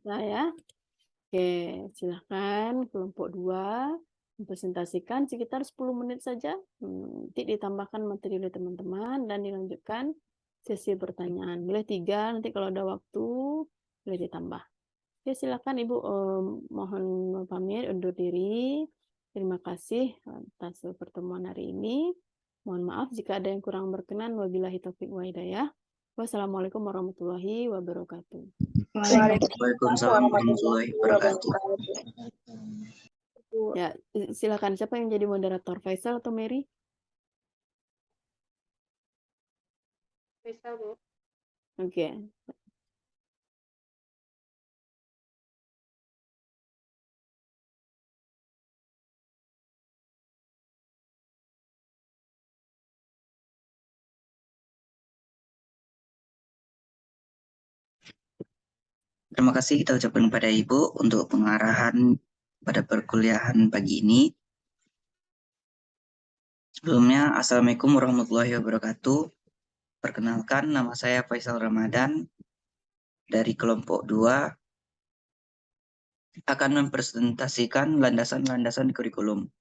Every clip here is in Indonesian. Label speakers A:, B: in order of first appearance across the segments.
A: Saya. Oke, silahkan kelompok 2 mempresentasikan sekitar 10 menit saja. Nanti ditambahkan materi oleh teman-teman dan dilanjutkan sesi pertanyaan. Boleh 3, nanti kalau ada waktu boleh ditambah. Oke, silakan Ibu, mohon pamit undur diri. Terima kasih atas pertemuan hari ini. Mohon maaf jika ada yang kurang berkenan. Wabillahi taufiq wa hidayah. Wassalamualaikum warahmatullahi wabarakatuh.
B: Waalaikumsalam warahmatullahi wabarakatuh.
A: Ya, silakan. Siapa yang jadi moderator, Faisal atau Mary?
C: Faisal, Bu.
A: Oke.
B: Terima kasih kita ucapkan kepada Ibu untuk pengarahan pada perkuliahan pagi ini. Sebelumnya, Assalamualaikum warahmatullahi wabarakatuh. Perkenalkan, nama saya Faisal Ramadan dari kelompok 2 akan mempresentasikan landasan-landasan kurikulum.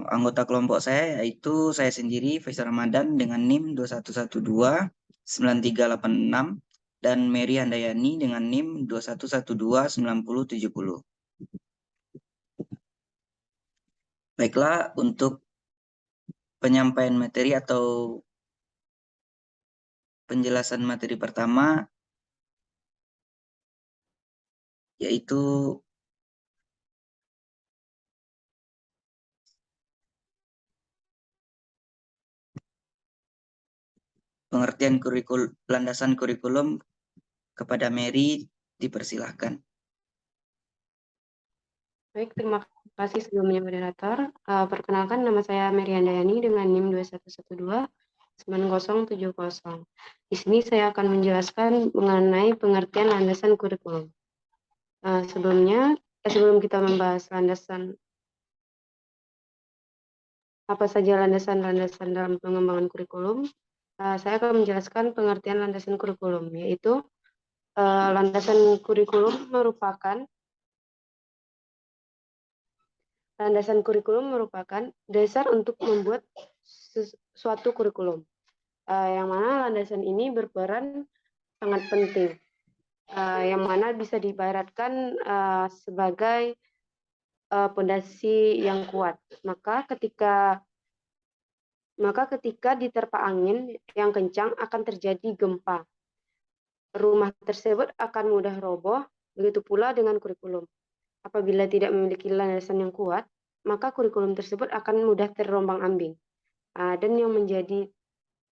B: Anggota kelompok saya yaitu saya sendiri, Faisal Ramadan dengan NIM 21129386 dan Mary Handayani dengan NIM 21129070. Baiklah, untuk penyampaian materi atau penjelasan materi pertama yaitu pengertian landasan kurikulum. Kepada Mary, dipersilahkan.
C: Baik, terima kasih sebelumnya moderator. Perkenalkan, nama saya Mary Handayani dengan NIM 21129070. Di sini saya akan menjelaskan mengenai pengertian landasan kurikulum. Sebelum kita membahas landasan, apa saja landasan-landasan dalam pengembangan kurikulum, saya akan menjelaskan pengertian landasan kurikulum, yaitu landasan kurikulum merupakan dasar untuk membuat suatu kurikulum, yang mana landasan ini berperan sangat penting, yang mana bisa diibaratkan sebagai pondasi yang kuat. Maka ketika diterpa angin yang kencang akan terjadi gempa. Rumah tersebut akan mudah roboh, begitu pula dengan kurikulum. Apabila tidak memiliki landasan yang kuat, maka kurikulum tersebut akan mudah terombang-ambing dan yang menjadi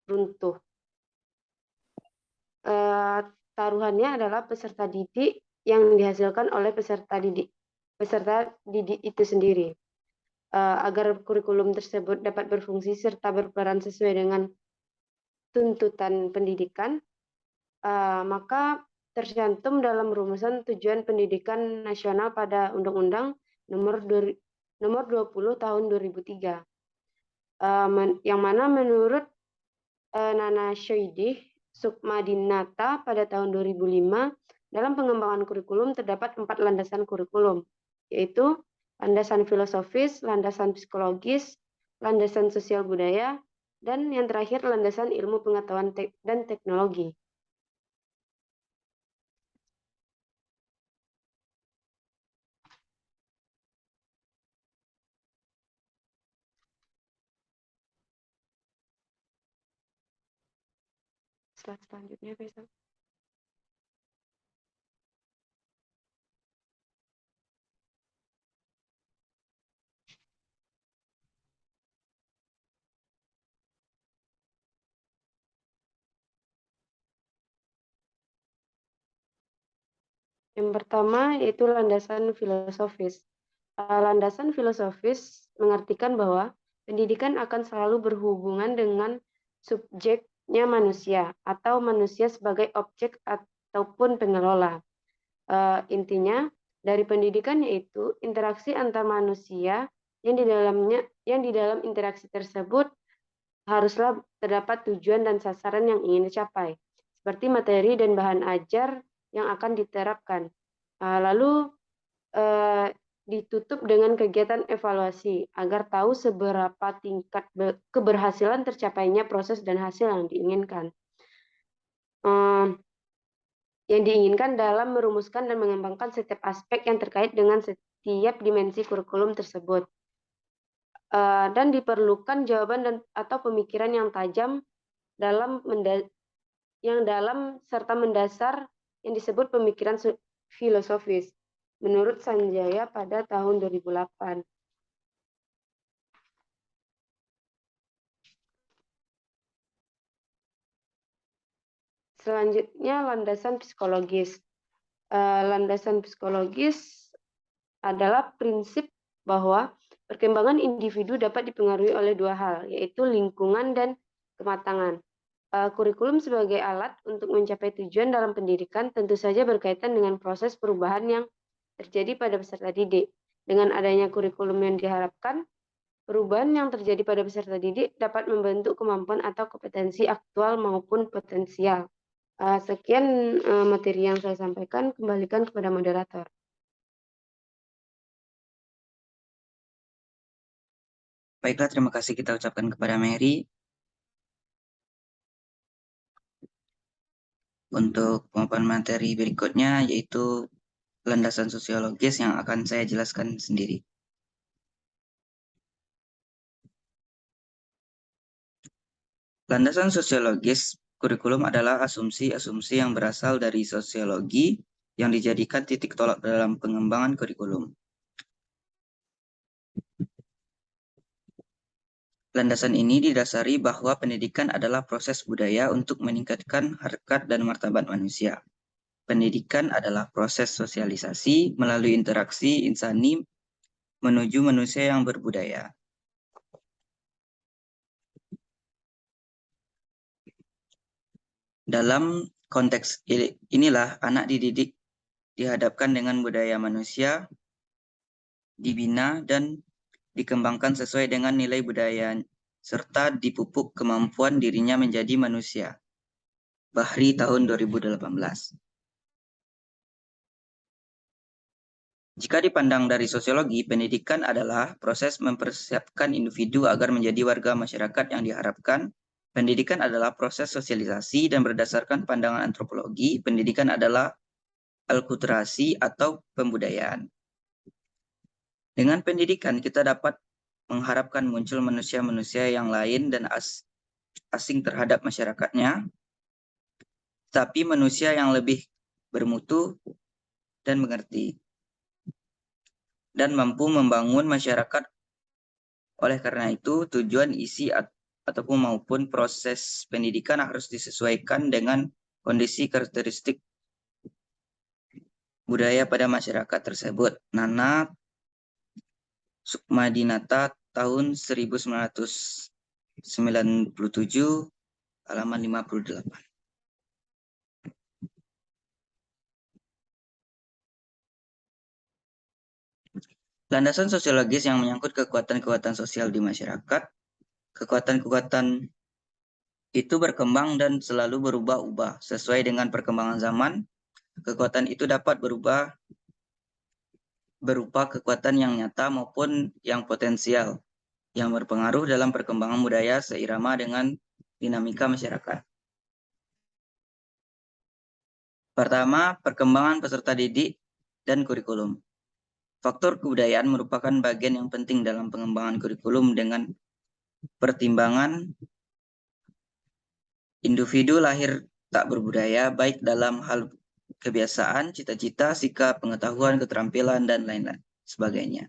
C: runtuh. Taruhannya adalah peserta didik yang dihasilkan oleh peserta didik itu sendiri. Agar kurikulum tersebut dapat berfungsi serta berperan sesuai dengan tuntutan pendidikan, maka tercantum dalam rumusan tujuan pendidikan nasional pada Undang-Undang nomor 20 tahun 2003, yang mana menurut Nana Syoidih Sukmadinata pada tahun 2005, dalam pengembangan kurikulum terdapat 4 landasan kurikulum, yaitu landasan filosofis, landasan psikologis, landasan sosial budaya, dan yang terakhir landasan ilmu pengetahuan dan teknologi. Slide selanjutnya, Faisal. Yang pertama yaitu landasan filosofis. Landasan filosofis mengartikan bahwa pendidikan akan selalu berhubungan dengan subjeknya manusia atau manusia sebagai objek ataupun pengelola. Intinya dari pendidikan yaitu interaksi antar manusia yang di dalam interaksi tersebut haruslah terdapat tujuan dan sasaran yang ingin dicapai. seperti materi dan bahan ajar yang akan diterapkan. Lalu ditutup dengan kegiatan evaluasi agar tahu seberapa tingkat keberhasilan tercapainya proses dan hasil yang diinginkan. Yang diinginkan dalam merumuskan dan mengembangkan setiap aspek yang terkait dengan setiap dimensi kurikulum tersebut. Dan diperlukan jawaban atau pemikiran yang tajam dalam serta mendasar yang disebut pemikiran filosofis, menurut Sanjaya pada tahun 2008. Selanjutnya, landasan psikologis. Landasan psikologis adalah prinsip bahwa perkembangan individu dapat dipengaruhi oleh dua hal, yaitu lingkungan dan kematangan. Kurikulum sebagai alat untuk mencapai tujuan dalam pendidikan tentu saja berkaitan dengan proses perubahan yang terjadi pada peserta didik. Dengan adanya kurikulum yang diharapkan, perubahan yang terjadi pada peserta didik dapat membentuk kemampuan atau kompetensi aktual maupun potensial. Sekian materi yang saya sampaikan, kembalikan kepada moderator.
B: Baiklah, terima kasih kita ucapkan kepada Mary. Untuk pemaparan materi berikutnya yaitu landasan sosiologis yang akan saya jelaskan sendiri. Landasan sosiologis kurikulum adalah asumsi-asumsi yang berasal dari sosiologi yang dijadikan titik tolak dalam pengembangan kurikulum. Landasan ini didasari bahwa pendidikan adalah proses budaya untuk meningkatkan harkat dan martabat manusia. Pendidikan adalah proses sosialisasi melalui interaksi insani menuju manusia yang berbudaya. Dalam konteks inilah anak dididik dihadapkan dengan budaya manusia, dibina dan dikembangkan sesuai dengan nilai budaya serta dipupuk kemampuan dirinya menjadi manusia. Bahri tahun 2018. Jika dipandang dari sosiologi, pendidikan adalah proses mempersiapkan individu agar menjadi warga masyarakat yang diharapkan. Pendidikan adalah proses sosialisasi dan berdasarkan pandangan antropologi, pendidikan adalah alkulturasi atau pembudayaan. Dengan pendidikan, kita dapat mengharapkan muncul manusia-manusia yang lain dan asing terhadap masyarakatnya, tapi manusia yang lebih bermutu dan mengerti, dan mampu membangun masyarakat. Oleh karena itu, tujuan isi ataupun maupun proses pendidikan harus disesuaikan dengan kondisi karakteristik budaya pada masyarakat tersebut. Nana Sukmadinata tahun 1997 halaman 58. Landasan sosiologis yang menyangkut kekuatan-kekuatan sosial di masyarakat. Kekuatan-kekuatan itu berkembang dan selalu berubah-ubah sesuai dengan perkembangan zaman. Kekuatan itu dapat berupa kekuatan yang nyata maupun yang potensial, yang berpengaruh dalam perkembangan budaya seirama dengan dinamika masyarakat. Pertama, perkembangan peserta didik dan kurikulum. Faktor kebudayaan merupakan bagian yang penting dalam pengembangan kurikulum dengan pertimbangan individu lahir tak berbudaya, baik dalam hal kebiasaan, cita-cita, sikap, pengetahuan, keterampilan, dan lain-lain sebagainya.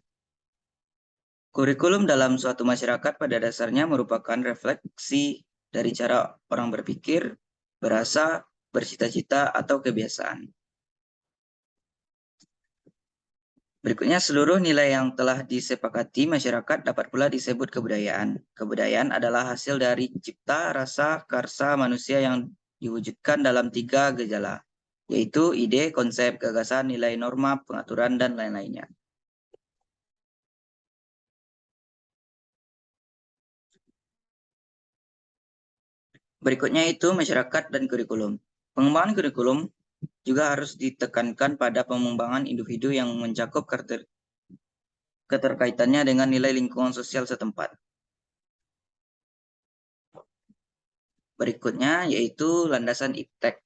B: Kurikulum dalam suatu masyarakat pada dasarnya merupakan refleksi dari cara orang berpikir, berasa, bercita-cita, atau kebiasaan. Berikutnya, seluruh nilai yang telah disepakati masyarakat dapat pula disebut kebudayaan. Kebudayaan adalah hasil dari cipta, rasa, karsa manusia yang diwujudkan dalam 3 gejala, yaitu ide, konsep, gagasan, nilai, norma, pengaturan, dan lain-lainnya. Berikutnya itu masyarakat dan kurikulum. Pengembangan kurikulum juga harus ditekankan pada pengembangan individu yang mencakup keterkaitannya dengan nilai lingkungan sosial setempat. Berikutnya yaitu landasan IPTEK.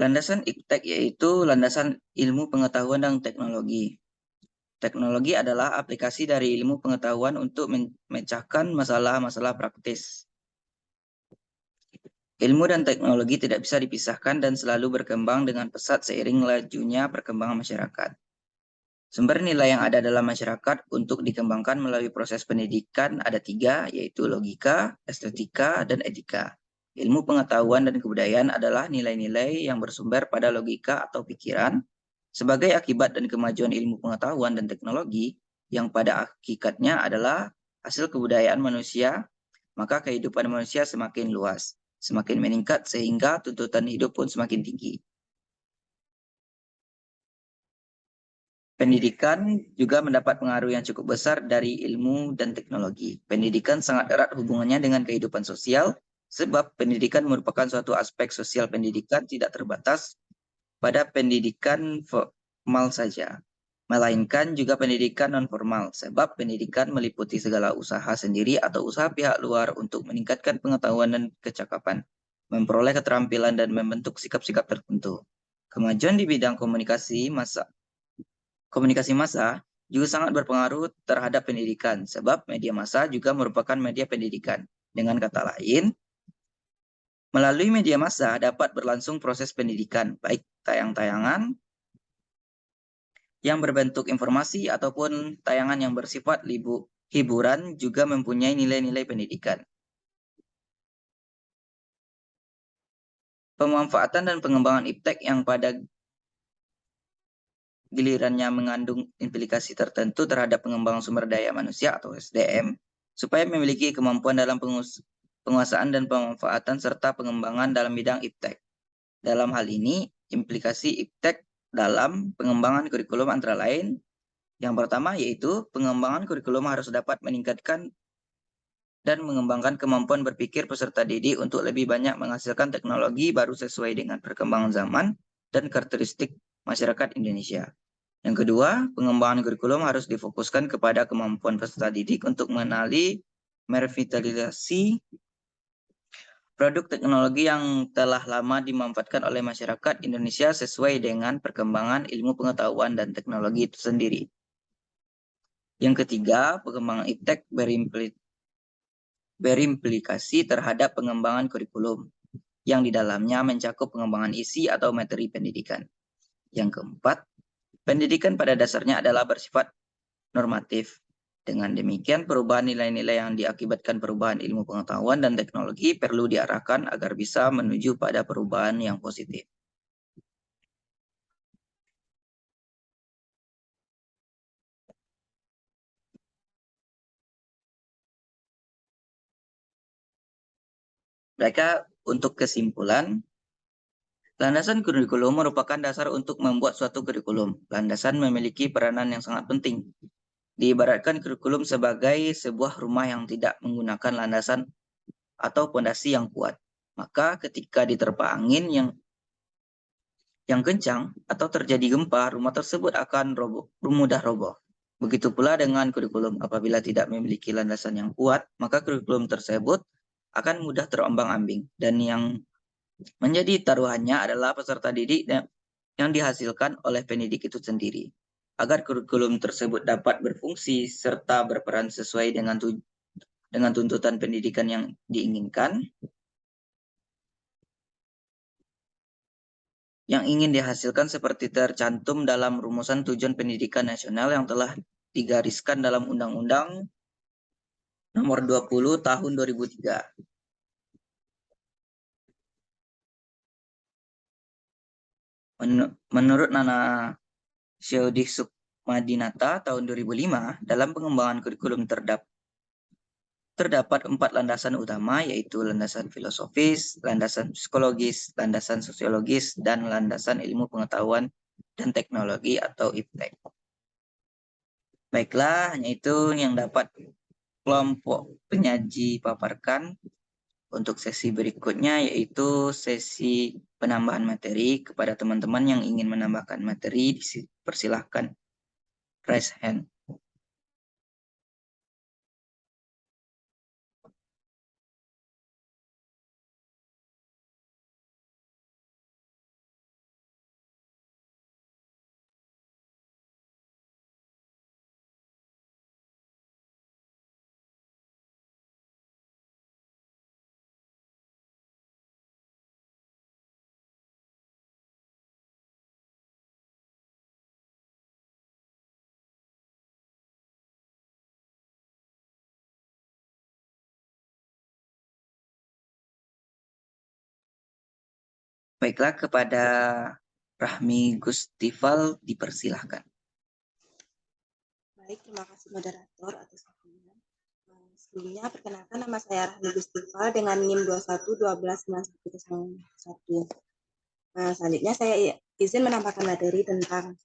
B: Landasan IPTEK yaitu landasan ilmu pengetahuan dan teknologi. Teknologi adalah aplikasi dari ilmu pengetahuan untuk memecahkan masalah-masalah praktis. Ilmu dan teknologi tidak bisa dipisahkan dan selalu berkembang dengan pesat seiring lajunya perkembangan masyarakat. Sumber nilai yang ada dalam masyarakat untuk dikembangkan melalui proses pendidikan ada 3, yaitu logika, estetika, dan etika. Ilmu pengetahuan dan kebudayaan adalah nilai-nilai yang bersumber pada logika atau pikiran. Sebagai akibat dan kemajuan ilmu pengetahuan dan teknologi, yang pada hakikatnya adalah hasil kebudayaan manusia, maka kehidupan manusia semakin luas, semakin meningkat sehingga tuntutan hidup pun semakin tinggi. Pendidikan juga mendapat pengaruh yang cukup besar dari ilmu dan teknologi. Pendidikan sangat erat hubungannya dengan kehidupan sosial, sebab pendidikan merupakan suatu aspek sosial. Pendidikan tidak terbatas pada pendidikan formal saja, melainkan juga pendidikan non-formal, sebab pendidikan meliputi segala usaha sendiri atau usaha pihak luar untuk meningkatkan pengetahuan dan kecakapan, memperoleh keterampilan dan membentuk sikap-sikap tertentu. Kemajuan di bidang komunikasi massa juga sangat berpengaruh terhadap pendidikan, sebab media massa juga merupakan media pendidikan. Dengan kata lain, melalui media massa dapat berlangsung proses pendidikan, baik tayang-tayangan yang berbentuk informasi ataupun tayangan yang bersifat hiburan juga mempunyai nilai-nilai pendidikan. Pemanfaatan dan pengembangan IPTEK yang pada gilirannya mengandung implikasi tertentu terhadap pengembangan sumber daya manusia atau SDM, supaya memiliki kemampuan dalam penguasaan dan pemanfaatan serta pengembangan dalam bidang IPTEK. Dalam hal ini, implikasi IPTEK dalam pengembangan kurikulum antara lain, yang pertama yaitu pengembangan kurikulum harus dapat meningkatkan dan mengembangkan kemampuan berpikir peserta didik untuk lebih banyak menghasilkan teknologi baru sesuai dengan perkembangan zaman dan karakteristik masyarakat Indonesia. Yang kedua, pengembangan kurikulum harus difokuskan kepada kemampuan peserta didik untuk mengenali, merevitalisasi produk teknologi yang telah lama dimanfaatkan oleh masyarakat Indonesia sesuai dengan perkembangan ilmu pengetahuan dan teknologi itu sendiri. Yang ketiga, pengembangan IPTEK berimplikasi terhadap pengembangan kurikulum, yang di dalamnya mencakup pengembangan isi atau materi pendidikan. Yang keempat, pendidikan pada dasarnya adalah bersifat normatif. Dengan demikian, perubahan nilai-nilai yang diakibatkan perubahan ilmu pengetahuan dan teknologi perlu diarahkan agar bisa menuju pada perubahan yang positif. Mereka untuk kesimpulan, landasan kurikulum merupakan dasar untuk membuat suatu kurikulum. Landasan memiliki peranan yang sangat penting. Diibaratkan kurikulum sebagai sebuah rumah yang tidak menggunakan landasan atau pondasi yang kuat. Maka ketika diterpa angin yang kencang atau terjadi gempa, rumah tersebut akan mudah roboh. Begitu pula dengan kurikulum. Apabila tidak memiliki landasan yang kuat, maka kurikulum tersebut akan mudah terombang-ambing. Dan yang menjadi taruhannya adalah peserta didik yang dihasilkan oleh pendidik itu sendiri. Agar kurikulum tersebut dapat berfungsi serta berperan sesuai dengan tuntutan pendidikan yang diinginkan, yang ingin dihasilkan seperti tercantum dalam rumusan tujuan pendidikan nasional yang telah digariskan dalam Undang-Undang Nomor 20 Tahun 2003. Menurut Nana Syodi Sukmadinata tahun 2005, dalam pengembangan kurikulum terdapat 4 landasan utama, yaitu landasan filosofis, landasan psikologis, landasan sosiologis, dan landasan ilmu pengetahuan dan teknologi atau IPTEK. Baiklah, hanya itu yang dapat kelompok penyaji paparkan untuk sesi berikutnya, yaitu sesi penambahan materi. Kepada teman-teman yang ingin menambahkan materi, dipersilahkan raise hand. Baiklah, kepada Rahmi Gustifal dipersilahkan.
D: Baik, terima kasih moderator atas waktunya. Sebelumnya, perkenalkan nama saya Rahmi Gustifal dengan NIM 21129101. Selanjutnya saya izin menambahkan materi tentang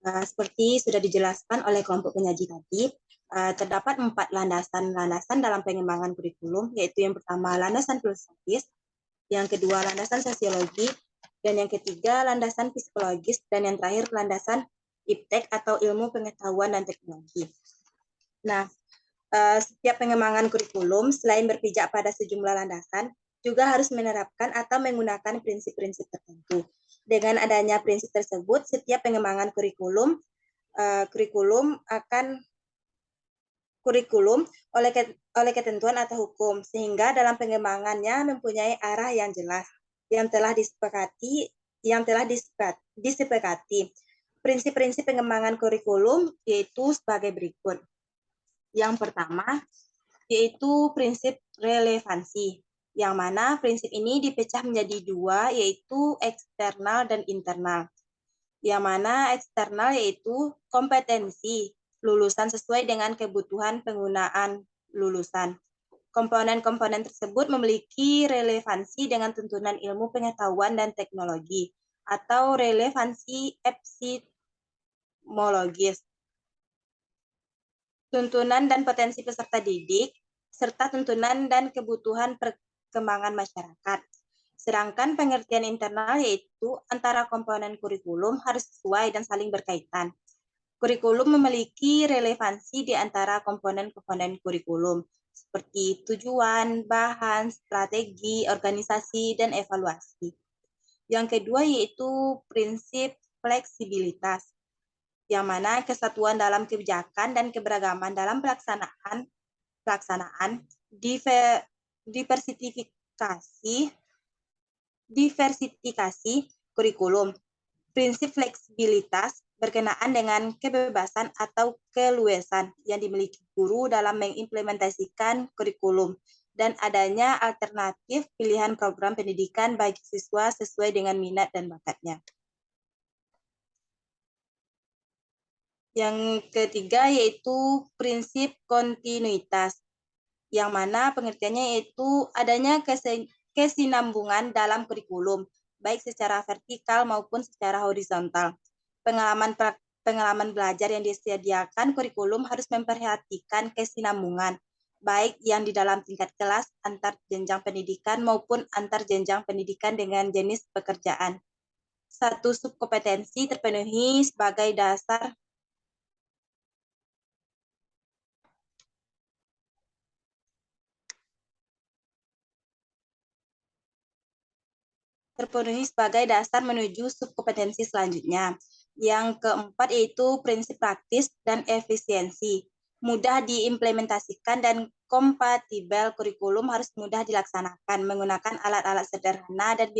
D: seperti sudah dijelaskan oleh kelompok penyaji tadi, terdapat 4 landasan dalam pengembangan kurikulum, yaitu yang pertama landasan filosofis, yang kedua landasan sosiologi, dan yang ketiga landasan psikologis, dan yang terakhir landasan iptek atau ilmu pengetahuan dan teknologi. Nah, setiap pengembangan kurikulum selain berpijak pada sejumlah landasan, juga harus menerapkan atau menggunakan prinsip-prinsip tertentu. Dengan adanya prinsip tersebut, setiap pengembangan kurikulum oleh ketentuan atau hukum, sehingga dalam pengembangannya mempunyai arah yang jelas, yang telah disepakati. Prinsip-prinsip pengembangan kurikulum yaitu sebagai berikut. Yang pertama, yaitu prinsip relevansi, yang mana prinsip ini dipecah menjadi 2, yaitu eksternal dan internal. Yang mana eksternal yaitu kompetensi lulusan sesuai dengan kebutuhan penggunaan lulusan. Komponen-komponen tersebut memiliki relevansi dengan tuntunan ilmu pengetahuan dan teknologi atau relevansi epistemologis. Tuntunan dan potensi peserta didik, serta tuntunan dan kebutuhan perkembangan masyarakat. Sedangkan pengertian internal yaitu antara komponen kurikulum harus sesuai dan saling berkaitan. Kurikulum memiliki relevansi di antara komponen-komponen kurikulum, seperti tujuan, bahan, strategi, organisasi, dan evaluasi. Yang kedua yaitu prinsip fleksibilitas, yang mana kesatuan dalam kebijakan dan keberagaman dalam pelaksanaan diversifikasi kurikulum. Prinsip fleksibilitas berkenaan dengan kebebasan atau keluasan yang dimiliki guru dalam mengimplementasikan kurikulum dan adanya alternatif pilihan program pendidikan bagi siswa sesuai dengan minat dan bakatnya. Yang ketiga yaitu prinsip kontinuitas, yang mana pengertiannya yaitu adanya kesinambungan dalam kurikulum, baik secara vertikal maupun secara horizontal. Pengalaman belajar yang disediakan kurikulum harus memperhatikan kesinambungan, baik yang di dalam tingkat kelas, antar jenjang pendidikan, maupun antar jenjang pendidikan dengan jenis pekerjaan. Satu subkompetensi terpenuhi sebagai dasar menuju subkompetensi selanjutnya. Yang keempat yaitu prinsip praktis dan efisiensi. Mudah diimplementasikan dan kompatibel kurikulum harus mudah dilaksanakan menggunakan alat-alat sederhana dan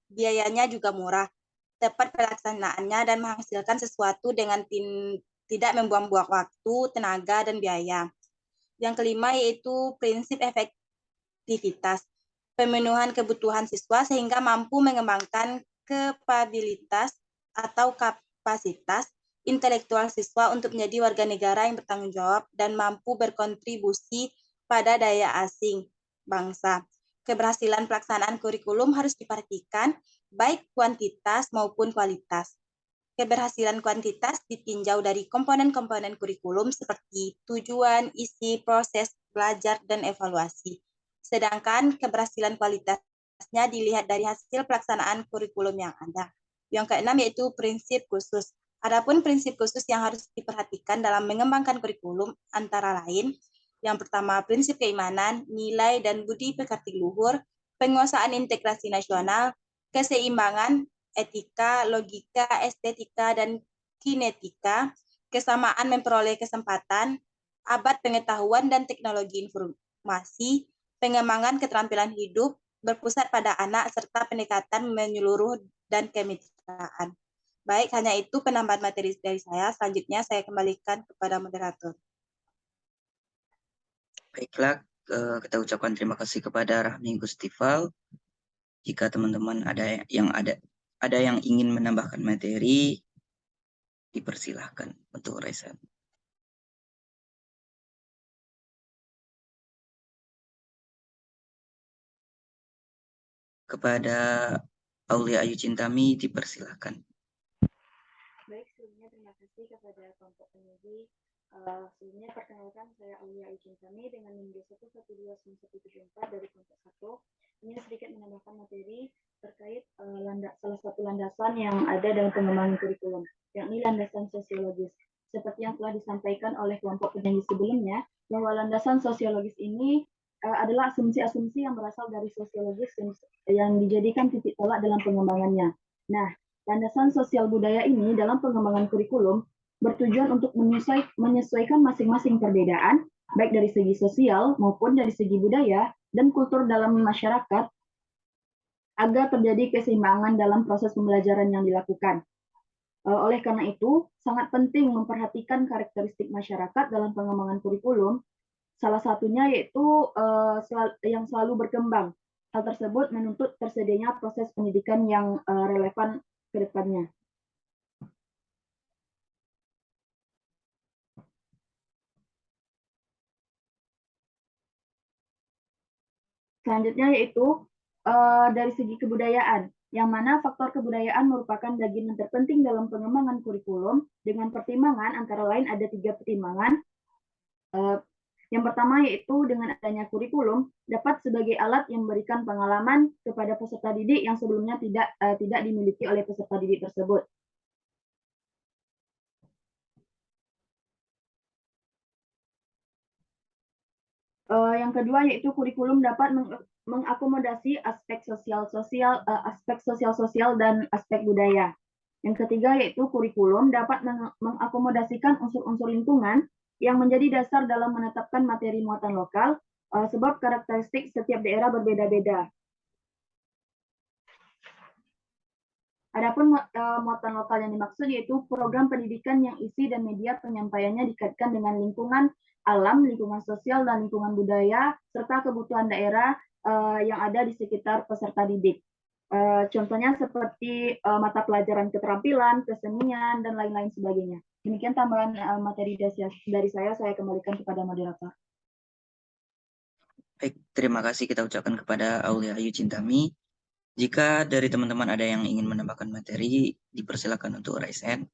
D: biayanya juga murah. Tepat pelaksanaannya dan menghasilkan sesuatu dengan tidak membuang-buang waktu, tenaga, dan biaya. Yang kelima yaitu prinsip efektivitas. Pemenuhan kebutuhan siswa sehingga mampu mengembangkan kapabilitas atau kapasitas intelektual siswa untuk menjadi warga negara yang bertanggung jawab dan mampu berkontribusi pada daya asing bangsa. Keberhasilan pelaksanaan kurikulum harus diperhatikan baik kuantitas maupun kualitas. Keberhasilan kuantitas ditinjau dari komponen-komponen kurikulum seperti tujuan, isi, proses, belajar, dan evaluasi. Sedangkan keberhasilan kualitasnya dilihat dari hasil pelaksanaan kurikulum yang ada. Yang keenam yaitu prinsip khusus. Adapun prinsip khusus yang harus diperhatikan dalam mengembangkan kurikulum antara lain, yang pertama prinsip keimanan, nilai dan budi pekerti luhur, penguasaan integrasi nasional, keseimbangan, etika, logika, estetika, dan kinetika, kesamaan memperoleh kesempatan, abad pengetahuan dan teknologi informasi, pengembangan keterampilan hidup, berpusat pada anak, serta pendekatan menyeluruh dan kemitraan. Baik, hanya itu penambahan materi dari saya. Selanjutnya saya kembalikan kepada moderator.
B: Baiklah, kita ucapkan terima kasih kepada Rahmi Gustifal. Jika teman-teman ada yang ingin menambahkan materi, dipersilahkan untuk raise hand. Kepada Aulia Ayu Cintami, dipersilahkan.
E: Baik, sebelumnya terima kasih kepada kelompok peneliti. Sebelumnya perkenalkan saya Aulia Ayu Cintami dengan NIM 1129174 dari kelompok 1. Ini sedikit menambahkan materi terkait salah satu landasan yang ada dalam pengembangan kurikulum, yakni landasan sosiologis. Seperti yang telah disampaikan oleh kelompok penyanyi sebelumnya, bahwa landasan sosiologis ini adalah asumsi-asumsi yang berasal dari sosiologis yang dijadikan titik tolak dalam pengembangannya. Nah, landasan sosial budaya ini dalam pengembangan kurikulum bertujuan untuk menyesuaikan masing-masing perbedaan, baik dari segi sosial maupun dari segi budaya dan kultur dalam masyarakat, agar terjadi keseimbangan dalam proses pembelajaran yang dilakukan. Oleh karena itu, sangat penting memperhatikan karakteristik masyarakat dalam pengembangan kurikulum. Salah satunya yaitu yang selalu berkembang. Hal tersebut menuntut tersedianya proses pendidikan yang relevan ke depannya. Selanjutnya yaitu dari segi kebudayaan, yang mana faktor kebudayaan merupakan bagian yang terpenting dalam pengembangan kurikulum dengan pertimbangan antara lain ada 3 pertimbangan. Yang pertama yaitu dengan adanya kurikulum dapat sebagai alat yang memberikan pengalaman kepada peserta didik yang sebelumnya tidak dimiliki oleh peserta didik tersebut. Yang kedua yaitu kurikulum dapat mengakomodasi aspek sosial dan aspek budaya. Yang ketiga yaitu kurikulum dapat mengakomodasikan unsur-unsur lingkungan yang menjadi dasar dalam menetapkan materi muatan lokal, sebab karakteristik setiap daerah berbeda-beda. Adapun muatan lokal yang dimaksud yaitu program pendidikan yang isi dan media penyampaiannya dikaitkan dengan lingkungan alam, lingkungan sosial, dan lingkungan budaya, serta kebutuhan daerah yang ada di sekitar peserta didik. Contohnya seperti mata pelajaran keterampilan, kesenian, dan lain-lain sebagainya. Demikian tambahan materi dari saya kembalikan kepada moderator.
B: Baik, terima kasih kita ucapkan kepada Aulia Ayu Cintami. Jika dari teman-teman ada yang ingin menambahkan materi, dipersilakan untuk raise hand.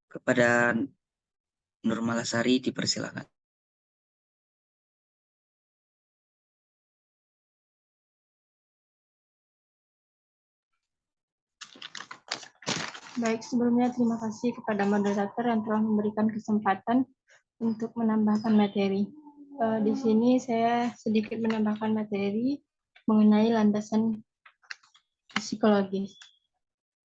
B: Kepada Nurmalasari dipersilakan.
F: Baik, sebelumnya terima kasih kepada moderator yang telah memberikan kesempatan untuk menambahkan materi. Di sini saya sedikit menambahkan materi mengenai landasan psikologis.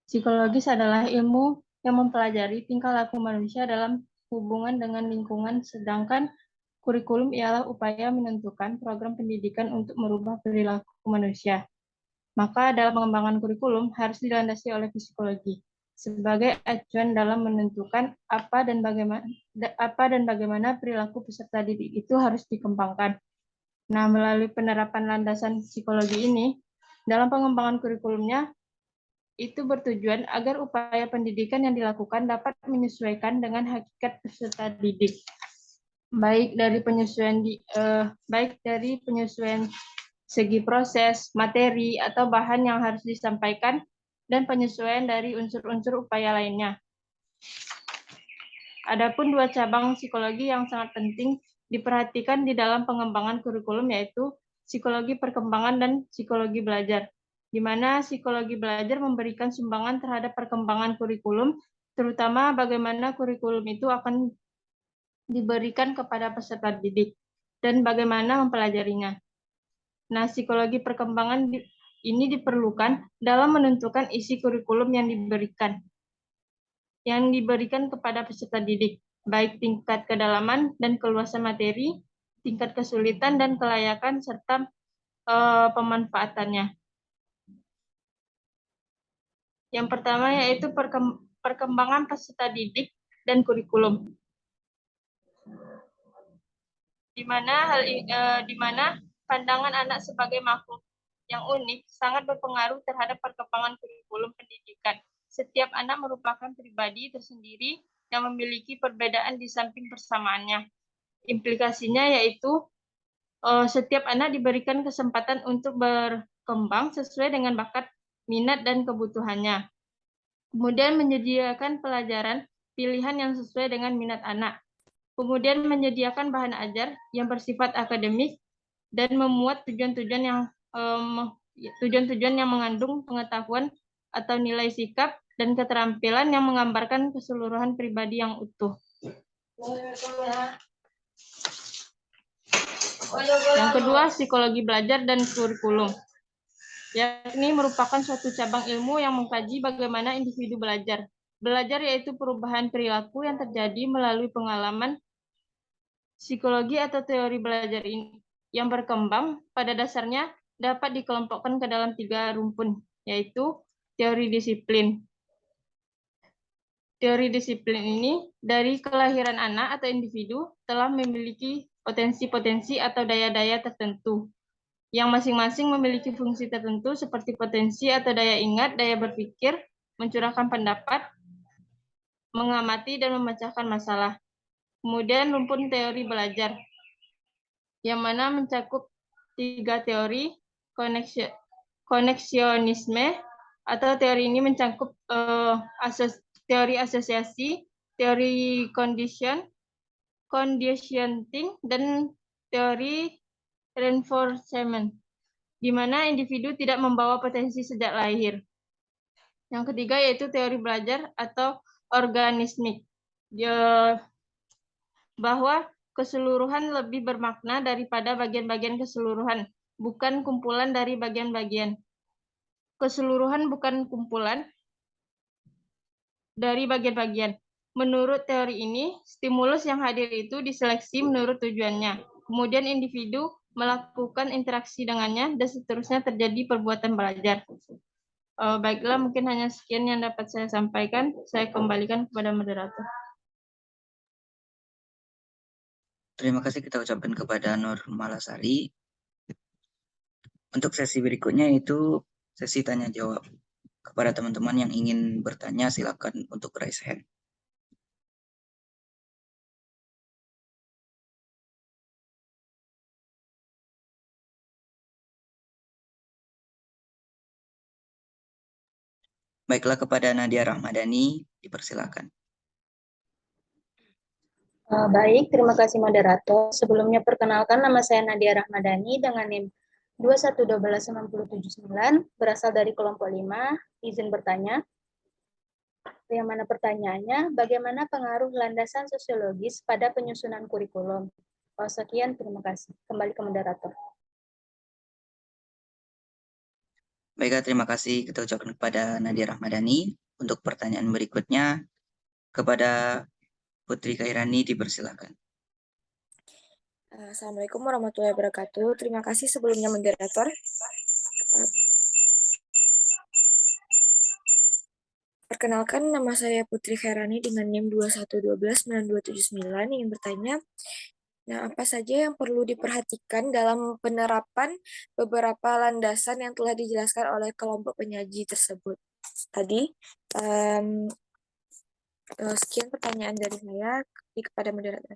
F: Psikologis adalah ilmu yang mempelajari tingkah laku manusia dalam hubungan dengan lingkungan, sedangkan kurikulum ialah upaya menentukan program pendidikan untuk merubah perilaku manusia. Maka dalam pengembangan kurikulum harus dilandasi oleh psikologi sebagai acuan dalam menentukan apa dan bagaimana perilaku peserta didik itu harus dikembangkan. Nah, melalui penerapan landasan psikologi ini, dalam pengembangan kurikulumnya, itu bertujuan agar upaya pendidikan yang dilakukan dapat menyesuaikan dengan hakikat peserta didik. baik dari penyesuaian segi proses, materi, atau bahan yang harus disampaikan, dan penyesuaian dari unsur-unsur upaya lainnya. Adapun dua cabang psikologi yang sangat penting diperhatikan di dalam pengembangan kurikulum, yaitu psikologi perkembangan dan psikologi belajar, di mana psikologi belajar memberikan sumbangan terhadap perkembangan kurikulum, terutama bagaimana kurikulum itu akan diberikan kepada peserta didik dan bagaimana mempelajarinya. Nah, psikologi perkembangan ini diperlukan dalam menentukan isi kurikulum yang diberikan kepada peserta didik, baik tingkat kedalaman dan keluasan materi, tingkat kesulitan dan kelayakan, serta pemanfaatannya. Yang pertama yaitu perkembangan peserta didik dan kurikulum, di mana pandangan anak sebagai makhluk yang unik sangat berpengaruh terhadap perkembangan kurikulum pendidikan. Setiap anak merupakan pribadi tersendiri yang memiliki perbedaan di samping persamaannya. Implikasinya yaitu setiap anak diberikan kesempatan untuk berkembang sesuai dengan bakat, minat, dan kebutuhannya. Kemudian menyediakan pelajaran pilihan yang sesuai dengan minat anak. Kemudian menyediakan bahan ajar yang bersifat akademik dan memuat tujuan-tujuan yang mengandung pengetahuan atau nilai sikap dan keterampilan yang menggambarkan keseluruhan pribadi yang utuh. Yang kedua, psikologi belajar dan kurikulum, yakni merupakan suatu cabang ilmu yang mengkaji bagaimana individu belajar. Belajar yaitu perubahan perilaku yang terjadi melalui pengalaman. Psikologi atau teori belajar ini yang berkembang pada dasarnya dapat dikelompokkan ke dalam 3 rumpun, yaitu teori disiplin. Teori disiplin ini dari kelahiran anak atau individu telah memiliki potensi-potensi atau daya-daya tertentu, yang masing-masing memiliki fungsi tertentu seperti potensi atau daya ingat, daya berpikir, mencurahkan pendapat, mengamati, dan memecahkan masalah. Kemudian rumpun teori belajar, yang mana mencakup 3 teori, koneksionisme, atau teori ini mencakup teori asosiasi, teori conditioning, dan teori reinforcement, di mana individu tidak membawa potensi sejak lahir. Yang ketiga yaitu teori belajar atau organismik, bahwa keseluruhan lebih bermakna daripada bagian-bagian keseluruhan, bukan kumpulan dari bagian-bagian. Keseluruhan bukan kumpulan dari bagian-bagian. Menurut teori ini, stimulus yang hadir itu diseleksi menurut tujuannya. Kemudian individu melakukan interaksi dengannya, dan seterusnya terjadi perbuatan belajar. Baiklah, mungkin hanya sekian yang dapat saya sampaikan. Saya kembalikan kepada moderator.
B: Terima kasih kita ucapkan kepada Nur Malasari. Untuk sesi berikutnya itu sesi tanya jawab. Kepada teman-teman yang ingin bertanya, silakan untuk raise hand. Baiklah, kepada Nadia Rahmadani, dipersilakan.
G: Baik, terima kasih moderator. Sebelumnya perkenalkan, nama saya Nadia Rahmadani dengan NIM 2112979, berasal dari kelompok 5, izin bertanya. Yang mana pertanyaannya, bagaimana pengaruh landasan sosiologis pada penyusunan kurikulum? Sekian, terima kasih. Kembali ke moderator.
B: Baiklah, terima kasih kita ucapkan kepada Nadia Rahmadani. Untuk pertanyaan berikutnya, kepada Putri Khairani, dipersilakan.
H: Assalamualaikum warahmatullahi wabarakatuh. Terima kasih sebelumnya moderator. Perkenalkan, nama saya Putri Khairani dengan NIM 2112979 ingin bertanya, nah apa saja yang perlu diperhatikan dalam penerapan beberapa landasan yang telah dijelaskan oleh kelompok penyaji tersebut tadi. Sekian pertanyaan dari saya kepada moderator.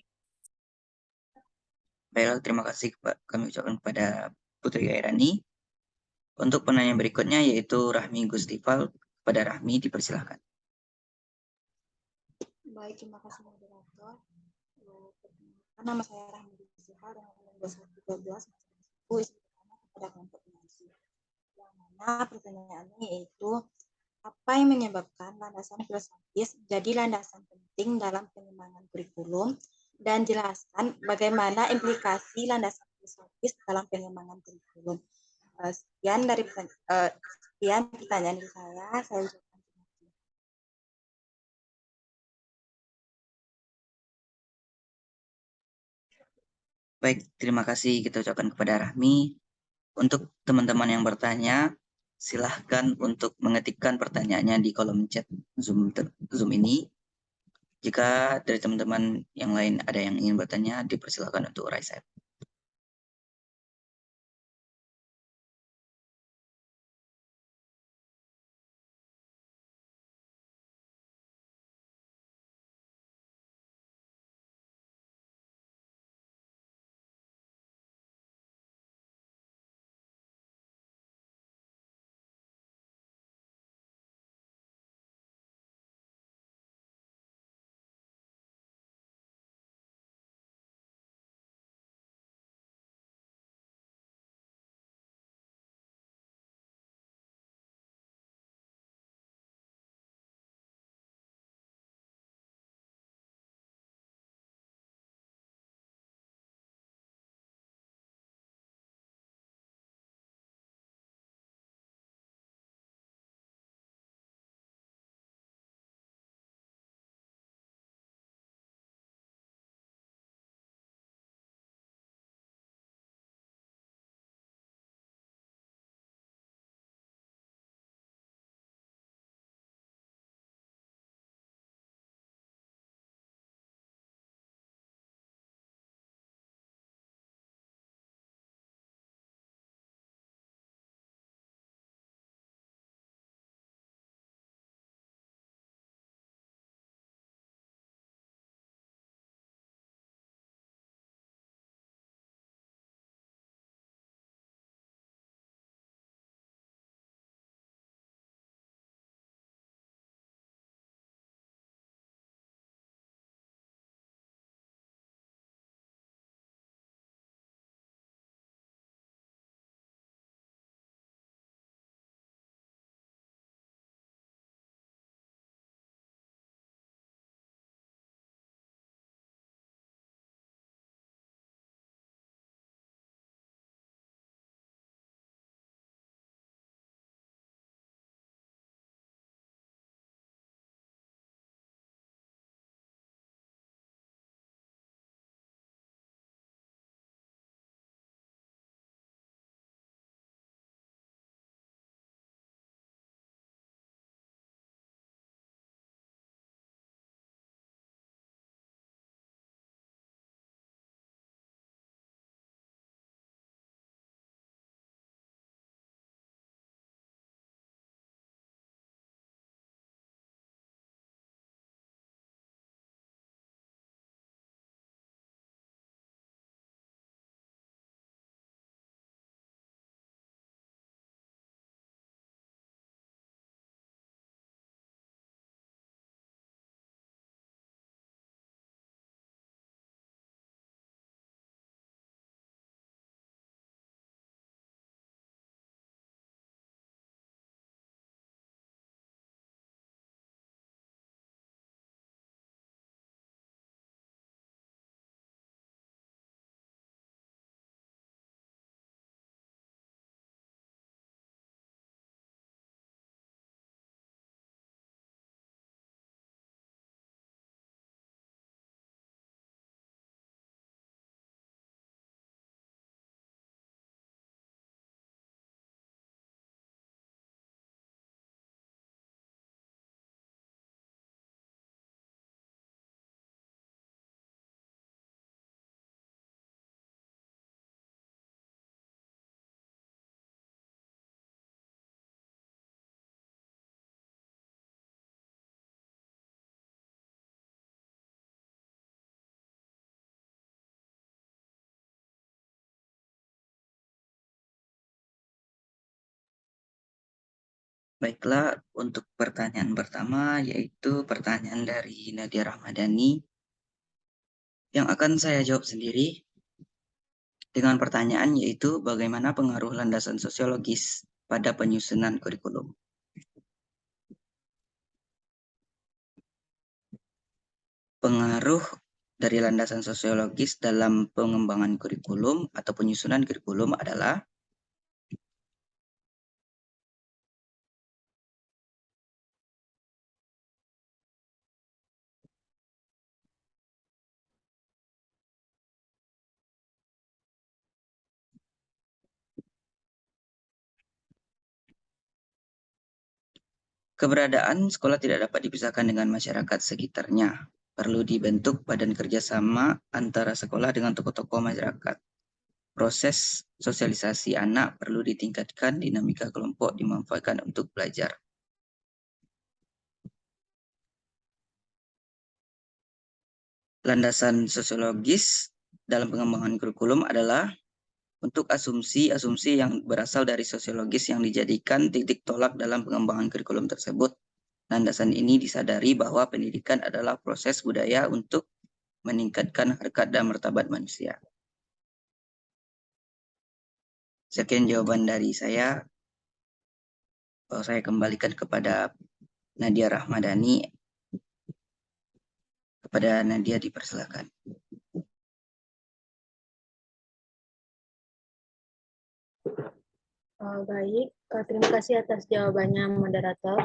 B: Baiklah, terima kasih kami ucapkan kepada Putri Gairani. Untuk penanya berikutnya yaitu Rahmi Gustifal. Kepada Rahmi, dipersilahkan.
D: Baik, terima kasih moderator. Perkenalkan, nama saya Rahmi Gustifal dengan nomor 2112 kepada kelompok pengaji. Yang mana pertanyaannya yaitu apa yang menyebabkan landasan filosofis jadi landasan penting dalam pengembangan kurikulum dan jelaskan bagaimana implikasi landasan filosofis dalam pengembangan kurikulum. Sekian pertanyaan dari saya ucapkan terima kasih.
B: Baik, terima kasih kita ucapkan kepada Rahmi. Untuk teman-teman yang bertanya, silahkan untuk mengetikkan pertanyaannya di kolom chat Zoom ini. Jika dari teman-teman yang lain ada yang ingin bertanya, dipersilakan untuk raise hand. Baiklah, untuk pertanyaan pertama yaitu pertanyaan dari Nadia Rahmadani yang akan saya jawab sendiri dengan pertanyaan yaitu bagaimana pengaruh landasan sosiologis pada penyusunan kurikulum. Pengaruh dari landasan sosiologis dalam pengembangan kurikulum atau penyusunan kurikulum adalah keberadaan sekolah tidak dapat dipisahkan dengan masyarakat sekitarnya. Perlu dibentuk badan kerjasama antara sekolah dengan tokoh-tokoh masyarakat. Proses sosialisasi anak perlu ditingkatkan, dinamika kelompok dimanfaatkan untuk belajar. Landasan sosiologis dalam pengembangan kurikulum adalah untuk asumsi-asumsi yang berasal dari sosiologis yang dijadikan titik tolak dalam pengembangan kurikulum tersebut. Landasan ini disadari bahwa pendidikan adalah proses budaya untuk meningkatkan harkat dan martabat manusia. Sekian jawaban dari saya. Saya kembalikan kepada Nadia Rahmadani. Kepada Nadia dipersilakan.
G: Baik, terima kasih atas jawabannya moderator.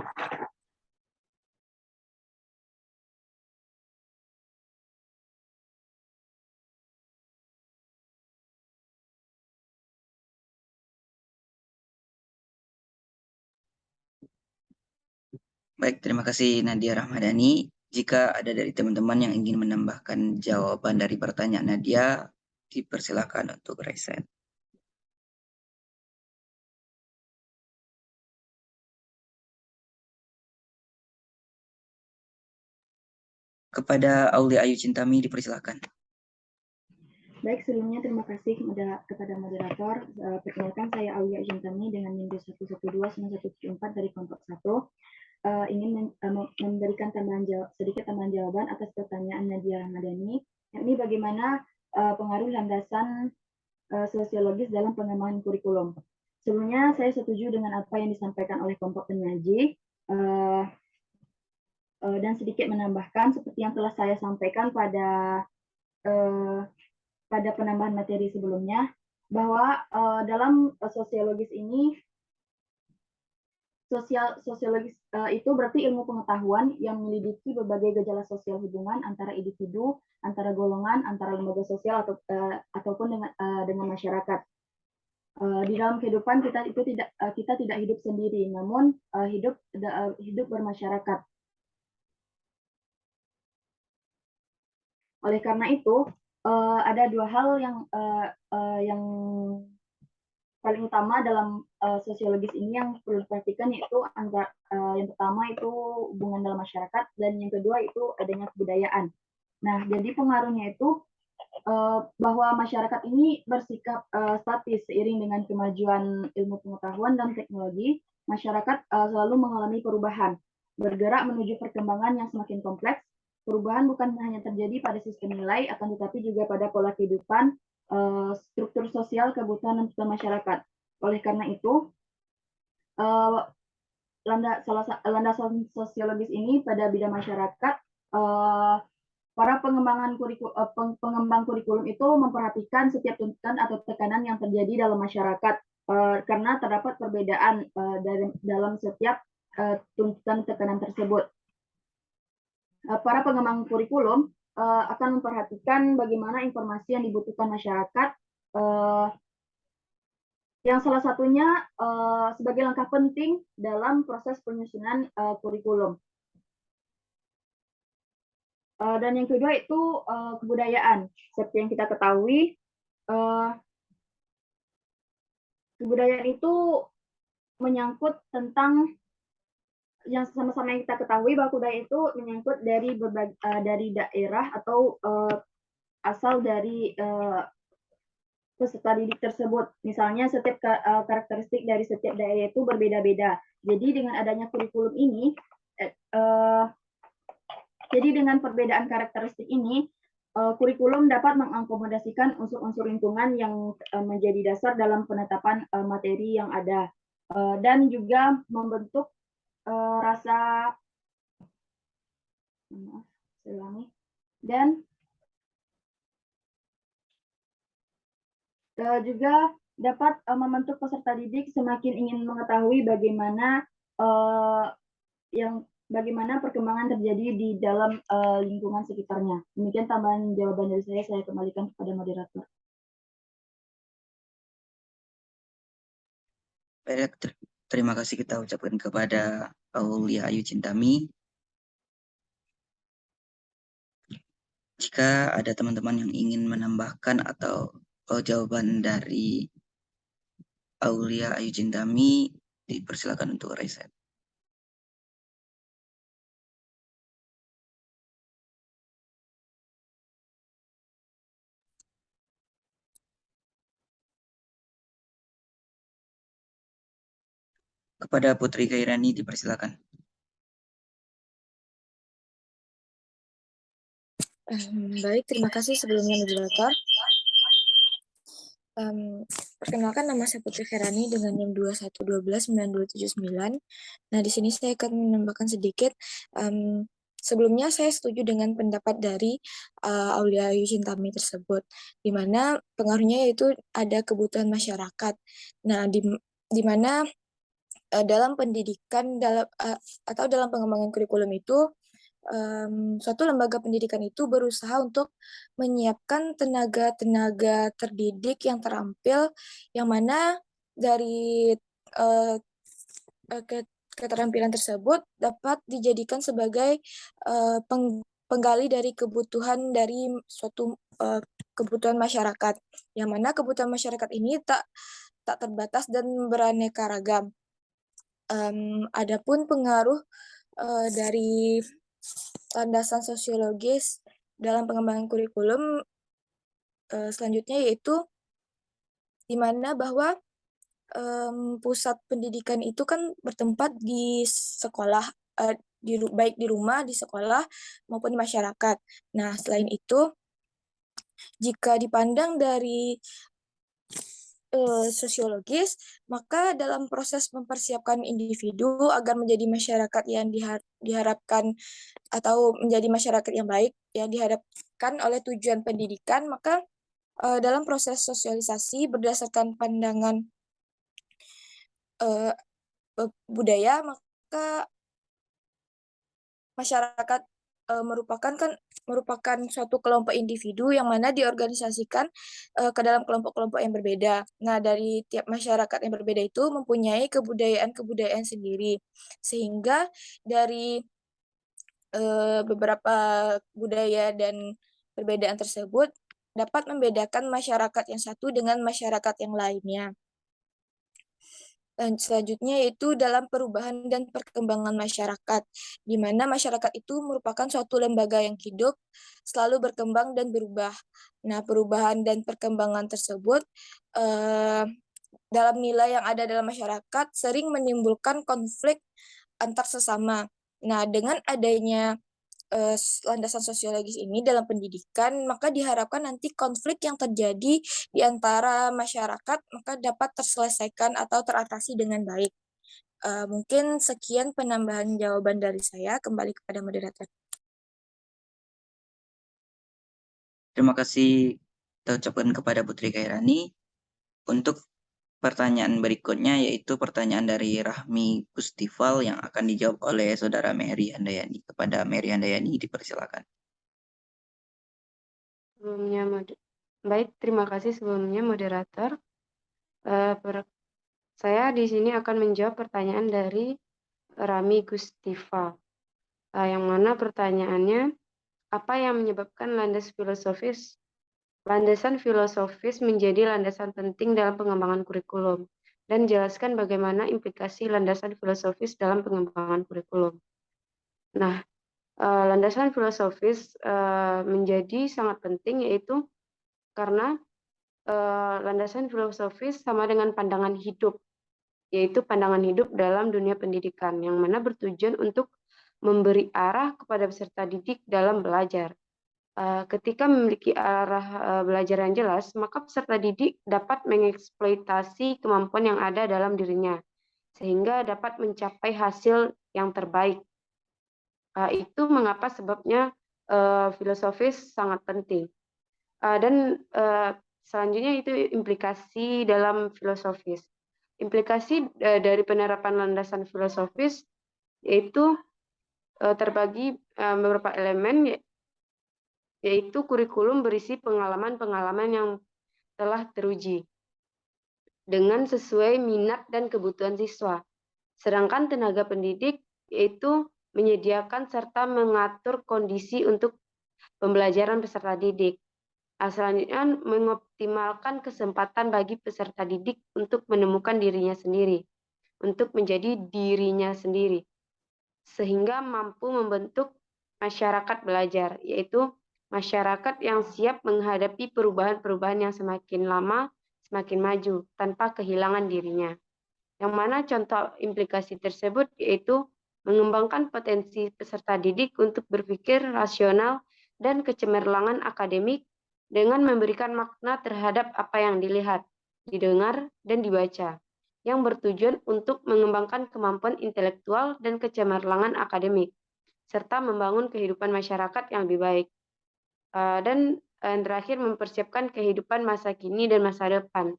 B: Baik, terima kasih Nadia Rahmadani. Jika ada dari teman-teman yang ingin menambahkan jawaban dari pertanyaan Nadia, dipersilakan untuk raise hand. Kepada Aulia Ayu Cintami dipersilakan.
E: Baik, sebelumnya terima kasih kepada moderator. Perkenalkan saya Aulia Ayu Cintami dengan NIM 1129174 dari kelompok 1. Ingin memberikan sedikit tambahan jawaban atas pertanyaan Nadia Rahmadani, yakni bagaimana pengaruh landasan sosiologis dalam pengembangan kurikulum. Sebelumnya saya setuju dengan apa yang disampaikan oleh kelompok penyaji dan sedikit menambahkan seperti yang telah saya sampaikan pada penambahan materi sebelumnya, bahwa dalam sosiologis ini sosiologis itu berarti ilmu pengetahuan yang menyelidiki berbagai gejala sosial hubungan antara individu, antara golongan, antara lembaga sosial ataupun dengan masyarakat. Di dalam kehidupan kita tidak hidup sendiri, namun hidup bermasyarakat. Oleh karena itu, ada dua hal yang paling utama dalam sosiologis ini yang perlu diperhatikan, yaitu yang pertama itu hubungan dalam masyarakat, dan yang kedua itu adanya kebudayaan. Nah, jadi pengaruhnya itu bahwa masyarakat ini bersikap statis seiring dengan kemajuan ilmu pengetahuan dan teknologi. Masyarakat selalu mengalami perubahan, bergerak menuju perkembangan yang semakin kompleks. Perubahan bukan hanya terjadi pada sistem nilai, akan tetapi juga pada pola kehidupan, struktur sosial, kebutuhan dan kebutuhan masyarakat. Oleh karena itu, landasan sosiologis ini pada bidang masyarakat, para pengembang kurikulum itu memperhatikan setiap tuntutan atau tekanan yang terjadi dalam masyarakat, karena terdapat perbedaan dalam setiap tuntutan tekanan tersebut. Para pengembang kurikulum akan memperhatikan bagaimana informasi yang dibutuhkan masyarakat, yang salah satunya sebagai langkah penting dalam proses penyusunan kurikulum. Dan yang kedua itu kebudayaan. Seperti yang kita ketahui, kebudayaan itu menyangkut tentang yang sama-sama yang kita ketahui bahwa kebudayaan itu menyangkut dari daerah atau asal dari peserta didik tersebut. Misalnya setiap karakteristik dari setiap daerah itu berbeda-beda. Jadi dengan adanya kurikulum ini, jadi dengan perbedaan karakteristik ini, kurikulum dapat mengakomodasikan unsur-unsur lingkungan yang menjadi dasar dalam penetapan materi yang ada, dan juga membentuk rasa dan juga dapat membentuk peserta didik semakin ingin mengetahui bagaimana bagaimana perkembangan terjadi di dalam lingkungan sekitarnya. Demikian tambahan jawaban dari saya kembalikan kepada moderator.
B: Baik, terima kasih kita ucapkan kepada Aulia Ayu Cintami. Jika ada teman-teman yang ingin menambahkan atau jawaban dari Aulia Ayu Cintami, dipersilakan untuk raise hand. Kepada Putri Khairani dipersilakan.
H: Baik, terima kasih sebelumnya moderator. Perkenalkan, nama saya Putri Khairani dengan NIM 21129279. Nah, di sini saya akan menambahkan sedikit. Sebelumnya saya setuju dengan pendapat dari Aulia Ayu Cintami tersebut, di mana pengaruhnya yaitu ada kebutuhan masyarakat. Nah, di mana dalam pendidikan atau dalam pengembangan kurikulum itu, suatu lembaga pendidikan itu berusaha untuk menyiapkan tenaga-tenaga terdidik yang terampil, yang mana dari keterampilan tersebut dapat dijadikan sebagai penggali dari kebutuhan dari suatu kebutuhan masyarakat, yang mana kebutuhan masyarakat ini tak terbatas dan beraneka ragam. Adapun pengaruh dari landasan sosiologis dalam pengembangan kurikulum selanjutnya yaitu di mana bahwa pusat pendidikan itu kan bertempat di sekolah, baik di rumah, di sekolah, maupun di masyarakat. Nah, selain itu, jika dipandang dari sosiologis, maka dalam proses mempersiapkan individu agar menjadi masyarakat yang diharapkan atau menjadi masyarakat yang baik yang diharapkan oleh tujuan pendidikan, maka dalam proses sosialisasi berdasarkan pandangan budaya, maka masyarakat merupakan suatu kelompok individu yang mana diorganisasikan ke dalam kelompok-kelompok yang berbeda. Nah, dari tiap masyarakat yang berbeda itu mempunyai kebudayaan sendiri, sehingga dari beberapa budaya dan perbedaan tersebut dapat membedakan masyarakat yang satu dengan masyarakat yang lainnya. Dan selanjutnya yaitu dalam perubahan dan perkembangan masyarakat, di mana masyarakat itu merupakan suatu lembaga yang hidup, selalu berkembang dan berubah. Nah, perubahan dan perkembangan tersebut dalam nilai yang ada dalam masyarakat sering menimbulkan konflik antar sesama. Nah, dengan adanya landasan sosiologis ini dalam pendidikan, maka diharapkan nanti konflik yang terjadi di antara masyarakat maka dapat terselesaikan atau teratasi dengan baik. Mungkin sekian penambahan jawaban dari saya. Kembali kepada moderator.
B: Terima kasih kita ucapkan kepada Putri Khairani. Untuk pertanyaan berikutnya yaitu pertanyaan dari Rahmi Gustifal yang akan dijawab oleh Saudara Mary Handayani. Kepada Mary Handayani dipersilakan.
C: Baik, terima kasih sebelumnya moderator. Saya di sini akan menjawab pertanyaan dari Rami Gustifal, yang mana pertanyaannya, apa yang menyebabkan landasan filosofis menjadi landasan penting dalam pengembangan kurikulum, dan jelaskan bagaimana implikasi landasan filosofis dalam pengembangan kurikulum. Nah, landasan filosofis menjadi sangat penting, yaitu karena landasan filosofis sama dengan pandangan hidup yaitu pandangan hidup dalam dunia pendidikan, yang mana bertujuan untuk memberi arah kepada peserta didik dalam belajar. Ketika memiliki arah belajar yang jelas, maka peserta didik dapat mengeksploitasi kemampuan yang ada dalam dirinya, sehingga dapat mencapai hasil yang terbaik. Itu mengapa sebabnya filosofis sangat penting. Dan selanjutnya itu implikasi dalam filosofis. Implikasi dari penerapan landasan filosofis yaitu terbagi beberapa elemen, yaitu kurikulum berisi pengalaman-pengalaman yang telah teruji dengan sesuai minat dan kebutuhan siswa. Sedangkan tenaga pendidik yaitu menyediakan serta mengatur kondisi untuk pembelajaran peserta didik. Selanjutnya, mengoptimalkan kesempatan bagi peserta didik untuk menemukan dirinya sendiri, untuk menjadi dirinya sendiri, sehingga mampu membentuk masyarakat belajar, yaitu masyarakat yang siap menghadapi perubahan-perubahan yang semakin lama, semakin maju, tanpa kehilangan dirinya. Yang mana contoh implikasi tersebut yaitu mengembangkan potensi peserta didik untuk berpikir rasional dan kecemerlangan akademik dengan memberikan makna terhadap apa yang dilihat, didengar, dan dibaca, yang bertujuan untuk mengembangkan kemampuan intelektual dan kecemerlangan akademik, serta membangun kehidupan masyarakat yang lebih baik. Dan terakhir, mempersiapkan kehidupan masa kini dan masa depan.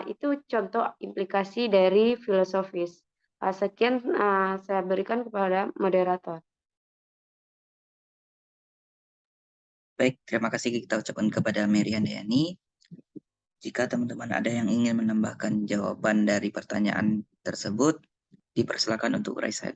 C: Itu contoh implikasi dari filosofis. Sekian saya berikan kepada moderator.
B: Baik, terima kasih kita ucapkan kepada Mary Handayani. Jika teman-teman ada yang ingin menambahkan jawaban dari pertanyaan tersebut, dipersilakan untuk raise hand.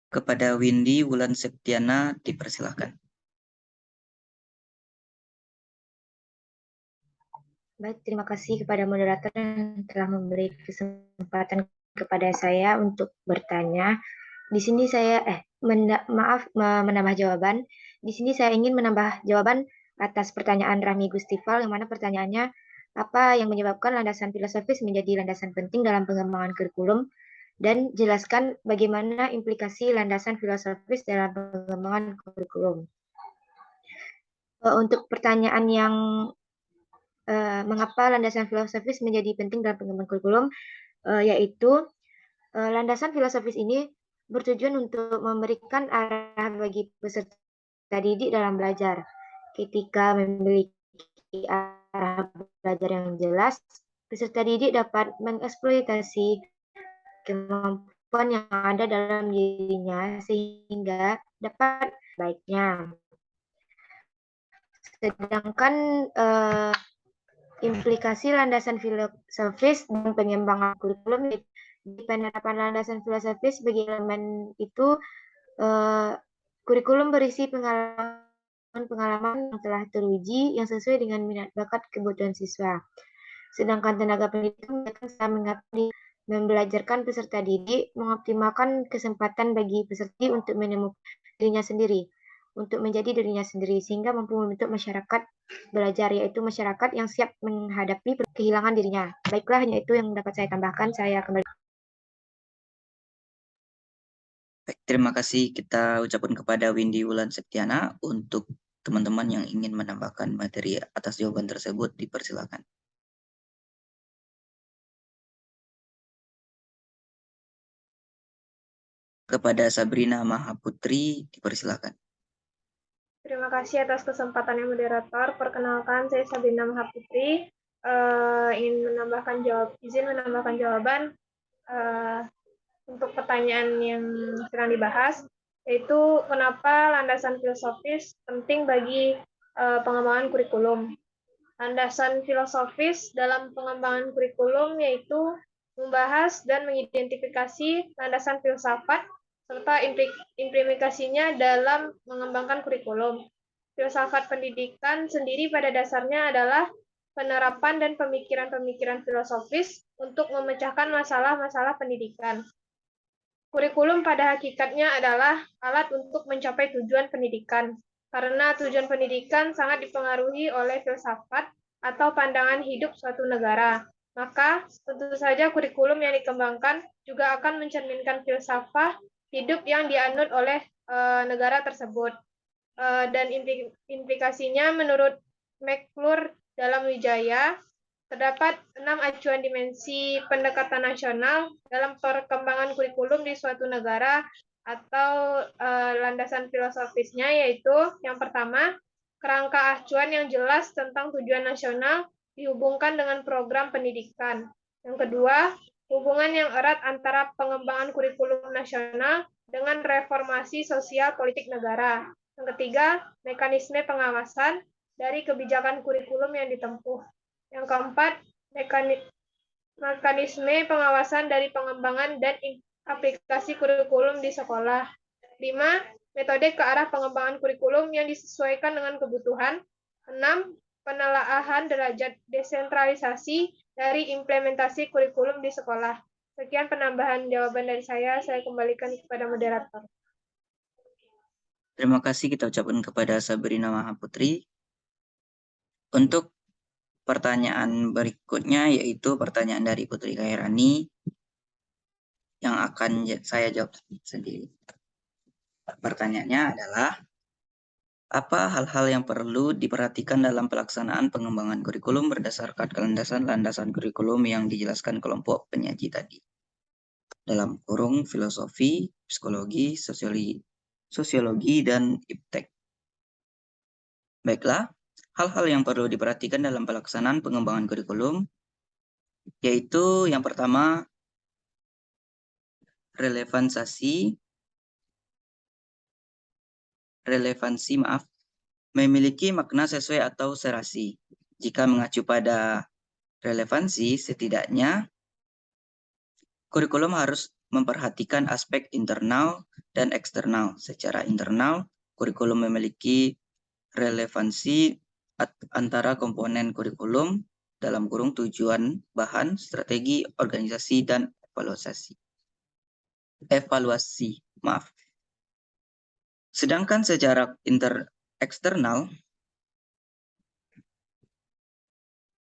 B: Kepada Windy Wulan Septiana, dipersilakan.
I: Baik, terima kasih kepada moderator yang telah memberi kesempatan kepada saya untuk bertanya. Di sini saya menambah jawaban. Di sini saya ingin menambah jawaban atas pertanyaan Rami Gustifal, yang mana pertanyaannya apa yang menyebabkan landasan filosofis menjadi landasan penting dalam pengembangan kurikulum, dan jelaskan bagaimana implikasi landasan filosofis dalam pengembangan kurikulum. Untuk pertanyaan yang mengapa landasan filosofis menjadi penting dalam pengembangan kurikulum, yaitu landasan filosofis ini bertujuan untuk memberikan arah bagi peserta didik dalam belajar. Ketika memiliki arah belajar yang jelas, peserta didik dapat mengeksploitasi kemampuan yang ada dalam dirinya sehingga dapat baiknya. Sedangkan implikasi landasan filosofis dan pengembangan kurikulum, di penerapan landasan filosofis bagi elemen itu, kurikulum berisi pengalaman yang telah teruji yang sesuai dengan minat bakat kebutuhan siswa. Sedangkan tenaga pendidik akan membelajarkan peserta didik, mengoptimalkan kesempatan bagi peserta didik untuk menemukan dirinya sendiri, untuk menjadi dirinya sendiri, sehingga mampu membentuk masyarakat belajar, yaitu masyarakat yang siap menghadapi kehilangan dirinya. Baiklah, hanya itu yang dapat saya tambahkan. Saya kembali.
B: Baik, terima kasih kita ucapkan kepada Windy Wulan Septiana. Untuk teman-teman yang ingin menambahkan materi atas jawaban tersebut, dipersilakan. Kepada Sabrina Mahaputri, dipersilakan.
J: Terima kasih atas kesempatannya moderator. Perkenalkan, saya Sabrina Mahaputri. Izin menambahkan jawaban untuk pertanyaan yang sedang dibahas, yaitu kenapa landasan filosofis penting bagi pengembangan kurikulum. Landasan filosofis dalam pengembangan kurikulum yaitu membahas dan mengidentifikasi landasan filsafat serta implikasinya dalam mengembangkan kurikulum. Filsafat pendidikan sendiri pada dasarnya adalah penerapan dan pemikiran-pemikiran filosofis untuk memecahkan masalah-masalah pendidikan. Kurikulum pada hakikatnya adalah alat untuk mencapai tujuan pendidikan, karena tujuan pendidikan sangat dipengaruhi oleh filsafat atau pandangan hidup suatu negara. Maka, tentu saja kurikulum yang dikembangkan juga akan mencerminkan filsafat hidup yang dianut oleh negara tersebut. Dan implikasinya menurut McClure dalam Wijaya, terdapat 6 acuan dimensi pendekatan nasional dalam perkembangan kurikulum di suatu negara atau landasan filosofisnya, yaitu yang pertama, kerangka acuan yang jelas tentang tujuan nasional dihubungkan dengan program pendidikan. Yang kedua, hubungan yang erat antara pengembangan kurikulum nasional dengan reformasi sosial politik negara. Yang ketiga, mekanisme pengawasan dari kebijakan kurikulum yang ditempuh. Yang keempat, mekanisme pengawasan dari pengembangan dan aplikasi kurikulum di sekolah. 5. Metode ke arah pengembangan kurikulum yang disesuaikan dengan kebutuhan. 6. Penelaahan derajat desentralisasi dari implementasi kurikulum di sekolah. Sekian penambahan jawaban dari saya kembalikan kepada moderator.
B: Terima kasih kita ucapkan kepada Sabrina Mahaputri. Untuk pertanyaan berikutnya yaitu pertanyaan dari Putri Khairani yang akan saya jawab sendiri. Pertanyaannya adalah, apa hal-hal yang perlu diperhatikan dalam pelaksanaan pengembangan kurikulum berdasarkan landasan kurikulum yang dijelaskan kelompok penyaji tadi? Dalam kurung filosofi, psikologi, sosiologi, dan iptek. Baiklah, hal-hal yang perlu diperhatikan dalam pelaksanaan pengembangan kurikulum yaitu yang pertama, relevansi memiliki makna sesuai atau serasi. Jika mengacu pada relevansi, setidaknya kurikulum harus memperhatikan aspek internal dan eksternal. Secara internal, kurikulum memiliki relevansi antara komponen kurikulum dalam kurung tujuan, bahan, strategi, organisasi, dan evaluasi. Sedangkan secara eksternal,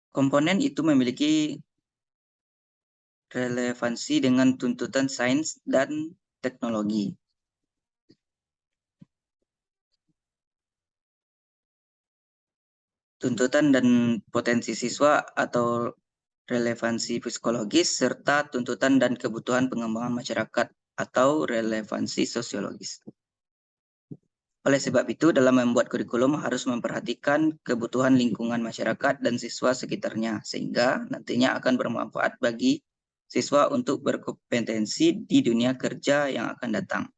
B: komponen itu memiliki relevansi dengan tuntutan sains dan teknologi. Tuntutan dan potensi siswa atau relevansi psikologis, serta tuntutan dan kebutuhan pengembangan masyarakat atau relevansi sosiologis. Oleh sebab itu, dalam membuat kurikulum harus memperhatikan kebutuhan lingkungan masyarakat dan siswa sekitarnya, sehingga nantinya akan bermanfaat bagi siswa untuk berkompetensi di dunia kerja yang akan datang.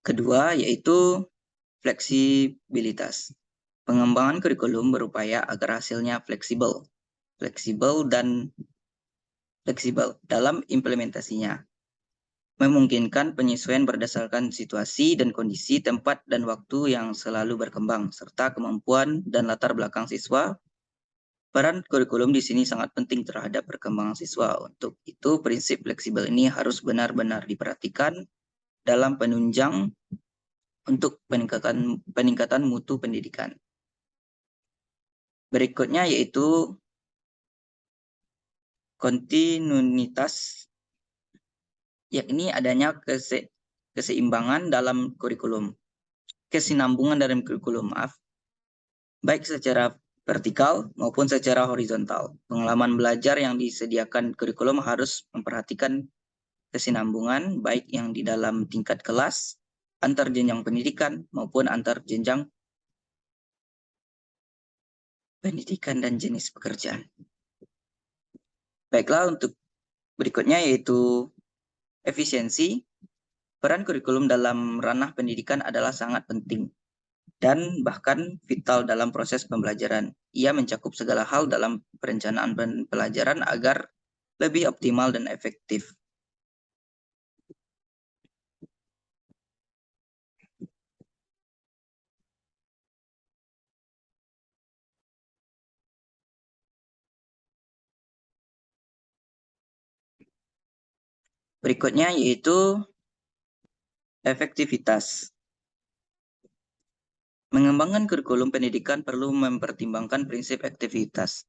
B: Kedua, yaitu fleksibilitas. Pengembangan kurikulum berupaya agar hasilnya fleksibel dalam implementasinya, memungkinkan penyesuaian berdasarkan situasi dan kondisi, tempat dan waktu yang selalu berkembang, serta kemampuan dan latar belakang siswa. Peran kurikulum di sini sangat penting terhadap perkembangan siswa. Untuk itu, prinsip fleksibel ini harus benar-benar diperhatikan dalam penunjang untuk peningkatan mutu pendidikan. Berikutnya yaitu kontinuitas, yakni adanya keseimbangan dalam kurikulum, kesinambungan dalam kurikulum, baik secara vertikal maupun secara horizontal. Pengalaman belajar yang disediakan kurikulum harus memperhatikan kesinambungan baik yang di dalam tingkat kelas, antar jenjang pendidikan maupun antar jenjang pendidikan dan jenis pekerjaan. Baiklah, untuk berikutnya yaitu efisiensi. Peran kurikulum dalam ranah pendidikan adalah sangat penting dan bahkan vital dalam proses pembelajaran. Ia mencakup segala hal dalam perencanaan pelajaran agar lebih optimal dan efektif. Berikutnya yaitu efektivitas. Mengembangkan kurikulum pendidikan perlu mempertimbangkan prinsip aktivitas.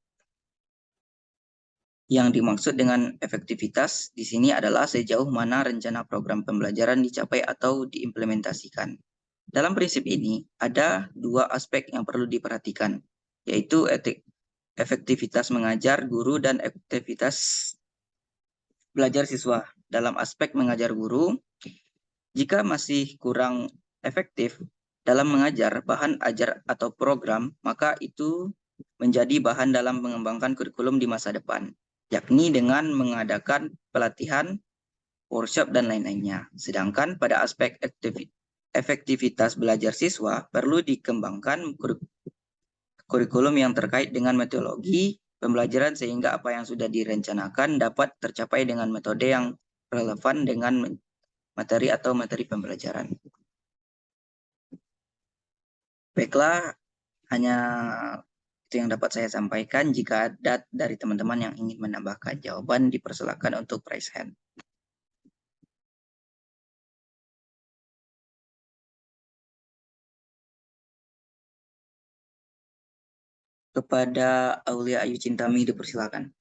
B: Yang dimaksud dengan efektivitas di sini adalah sejauh mana rencana program pembelajaran dicapai atau diimplementasikan. Dalam prinsip ini, ada dua aspek yang perlu diperhatikan, yaitu efektivitas mengajar guru dan efektivitas belajar siswa. Dalam aspek mengajar guru, jika masih kurang efektif dalam mengajar bahan ajar atau program, maka itu menjadi bahan dalam mengembangkan kurikulum di masa depan, yakni dengan mengadakan pelatihan, workshop, dan lain-lainnya. Sedangkan pada aspek efektivitas belajar siswa, perlu dikembangkan kurikulum yang terkait dengan metodologi pembelajaran sehingga apa yang sudah direncanakan dapat tercapai dengan metode yang relevan dengan materi atau materi pembelajaran. Baiklah, hanya itu yang dapat saya sampaikan. Jika ada dari teman-teman yang ingin menambahkan jawaban, dipersilakan untuk raise hand. Kepada Aulia Ayu Cintami, dipersilakan.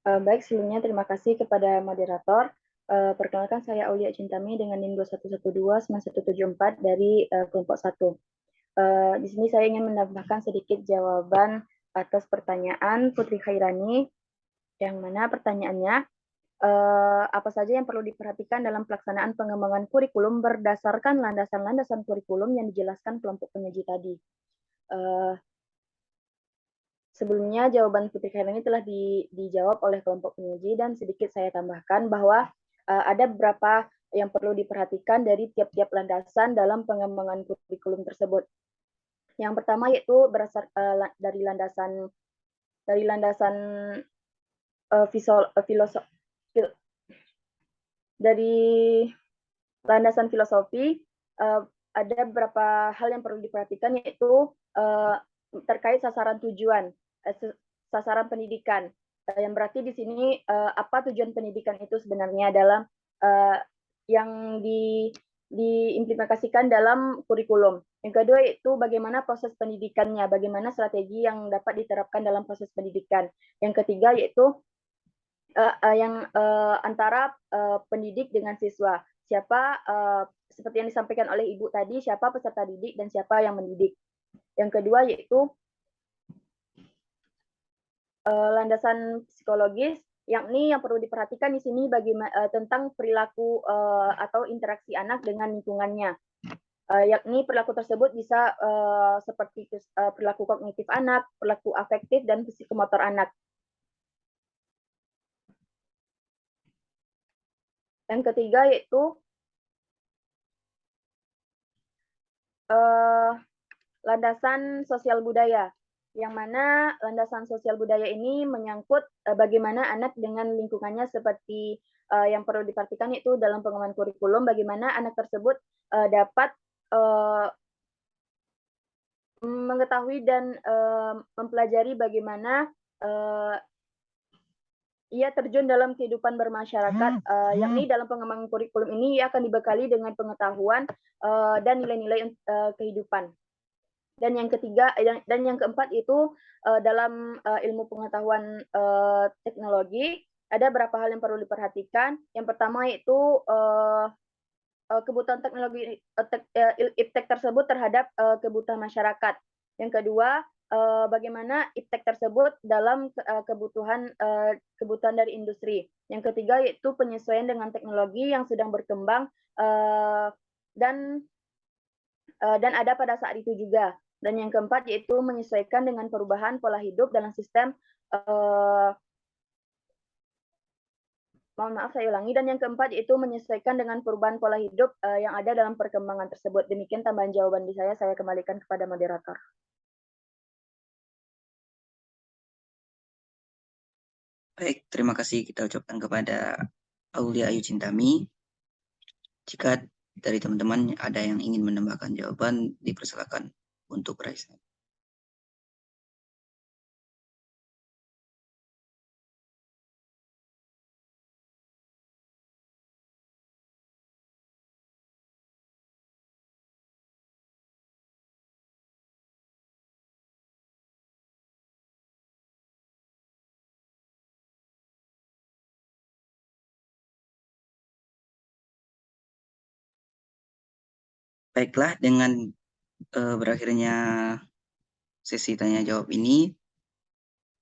G: Baik, sebelumnya terima kasih kepada moderator. Perkenalkan saya Aulia Cintami dengan NIM 2112-9174 dari kelompok 1. Di sini saya ingin menambahkan sedikit jawaban atas pertanyaan Putri Khairani, yang mana pertanyaannya, apa saja yang perlu diperhatikan dalam pelaksanaan pengembangan kurikulum berdasarkan landasan-landasan kurikulum yang dijelaskan kelompok penyaji tadi. Sebelumnya jawaban Putri Khairani telah dijawab oleh kelompok penyaji, dan sedikit saya tambahkan bahwa ada beberapa yang perlu diperhatikan dari tiap-tiap landasan dalam pengembangan kurikulum tersebut. Yang pertama yaitu berasal dari landasan filosofi, ada beberapa hal yang perlu diperhatikan, yaitu terkait sasaran tujuan, sasaran pendidikan. Yang berarti di sini apa tujuan pendidikan itu sebenarnya dalam yang diimplementasikan dalam kurikulum. Yang kedua yaitu bagaimana proses pendidikannya, bagaimana strategi yang dapat diterapkan dalam proses pendidikan. Yang ketiga yaitu antara pendidik dengan siswa. Siapa, seperti yang disampaikan oleh Ibu tadi, siapa peserta didik dan siapa yang mendidik. Yang kedua yaitu landasan psikologis, yakni yang perlu diperhatikan di sini tentang perilaku atau interaksi anak dengan lingkungannya. Yakni perilaku tersebut bisa seperti perilaku kognitif anak, perilaku afektif, dan psikomotor anak. Yang ketiga yaitu landasan sosial budaya, yang mana landasan sosial budaya ini menyangkut bagaimana anak dengan lingkungannya, seperti yang perlu diperhatikan yaitu dalam pengembangan kurikulum, bagaimana anak tersebut dapat mengetahui dan mempelajari bagaimana ia terjun dalam kehidupan bermasyarakat, yakni dalam pengembangan kurikulum ini ia akan dibekali dengan pengetahuan dan nilai-nilai kehidupan. Dan yang ketiga dan yang keempat itu dalam ilmu pengetahuan teknologi, ada beberapa hal yang perlu diperhatikan. Yang pertama yaitu kebutuhan teknologi iptek tersebut terhadap kebutuhan masyarakat. Yang kedua, bagaimana iptek tersebut dalam kebutuhan dari industri. Yang ketiga yaitu penyesuaian dengan teknologi yang sedang berkembang dan ada pada saat itu juga. Dan yang keempat yaitu menyesuaikan dengan perubahan pola hidup dalam sistem Dan yang keempat yaitu menyesuaikan dengan perubahan pola hidup yang ada dalam perkembangan tersebut. Demikian tambahan jawaban di saya kembalikan kepada moderator.
B: Baik, terima kasih kita ucapkan kepada Aulia Ayu Cintami. Jika dari teman-teman ada yang ingin menambahkan jawaban, dipersilakan untuk raise hand. Baiklah, dengan berakhirnya sesi tanya jawab ini,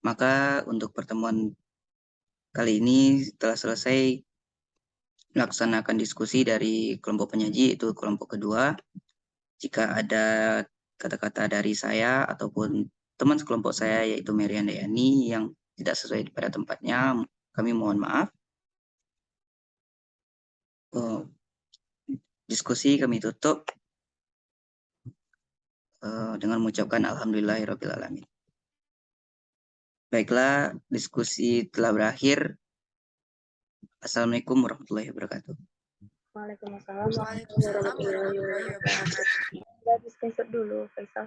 B: maka untuk pertemuan kali ini telah selesai melaksanakan diskusi dari kelompok penyaji, itu kelompok kedua. Jika ada kata-kata dari saya ataupun teman sekelompok saya, yaitu Merian Dayani, yang tidak sesuai pada tempatnya, kami mohon maaf. Diskusi kami tutup dengan mengucapkan alhamdulillahirrabbilalamin. Baiklah, diskusi telah berakhir. Assalamualaikum warahmatullahi wabarakatuh.
G: Waalaikumsalam
H: Waalaikumsalam warahmatullahi wabarakatuh.
G: Kita screenshot dulu, Faisal.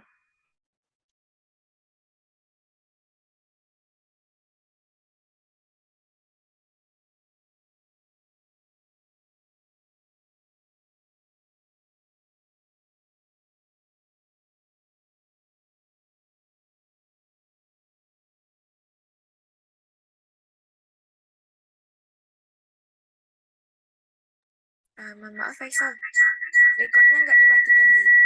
H: Mohon maaf Faisal, recordnya nggak dimatikan dulu.